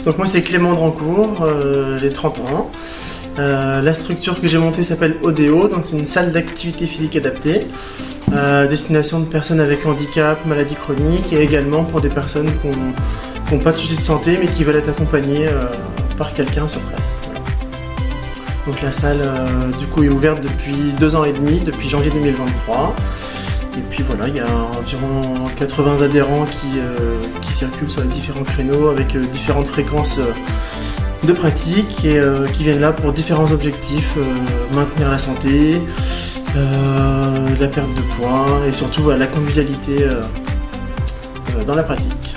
Donc moi c'est Clément Drancourt, j'ai 30 ans. La structure que j'ai montée s'appelle ODO, donc c'est une salle d'activité physique adaptée, destination de personnes avec handicap, maladies chroniques et également pour des personnes qui n'ont pas de soucis de santé mais qui veulent être accompagnées par quelqu'un sur place. Voilà. Donc la salle du coup est ouverte depuis 2 ans et demi, depuis janvier 2023. Et puis voilà, il y a environ 80 adhérents qui circulent sur les différents créneaux avec différentes fréquences de pratique et qui viennent là pour différents objectifs, maintenir la santé, la perte de poids et surtout la convivialité dans la pratique.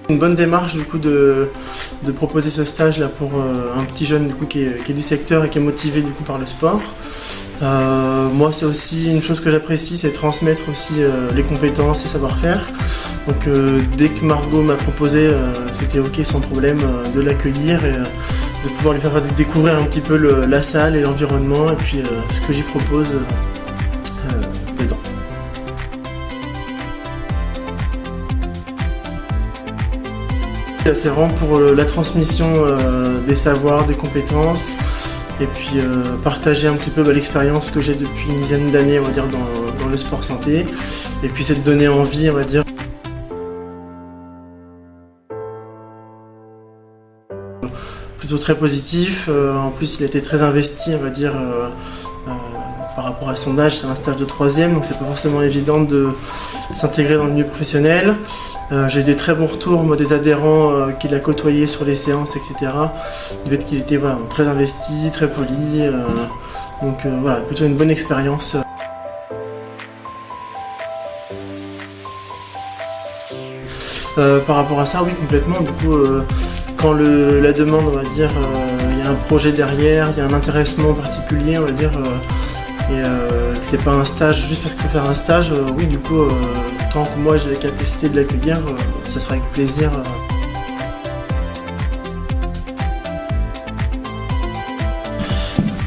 Une bonne démarche du coup de proposer ce stage là pour un petit jeune du coup qui est du secteur et qui est motivé du coup par le sport. Moi c'est aussi une chose que j'apprécie, c'est transmettre aussi les compétences et savoir-faire. Donc dès que Margot m'a proposé, c'était ok sans problème de l'accueillir et de pouvoir lui faire découvrir un petit peu la salle et l'environnement et puis ce que j'y propose dedans. C'est vraiment pour la transmission des savoirs, des compétences et puis partager un petit peu l'expérience que j'ai depuis une dizaine d'années on va dire dans le sport santé et puis c'est de donner envie on va dire plutôt très positif, en plus il a été très investi on va dire par rapport à son âge, c'est un stage de 3e donc c'est pas forcément évident de s'intégrer dans le milieu professionnel. J'ai eu des très bons retours moi, des adhérents qu'il a côtoyés sur les séances etc. Du fait qu'il était voilà, très investi, très poli, donc voilà, plutôt une bonne expérience. Par rapport à ça, oui complètement, du coup quand la demande on va dire, il y a un projet derrière, il y a un intéressement particulier on va dire, et que c'est pas un stage juste parce qu'il faut faire un stage, oui du coup tant que moi j'ai la capacité de l'accueillir, ce sera avec plaisir.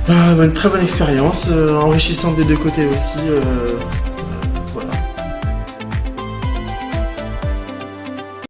Une très bonne expérience, enrichissante des deux côtés aussi.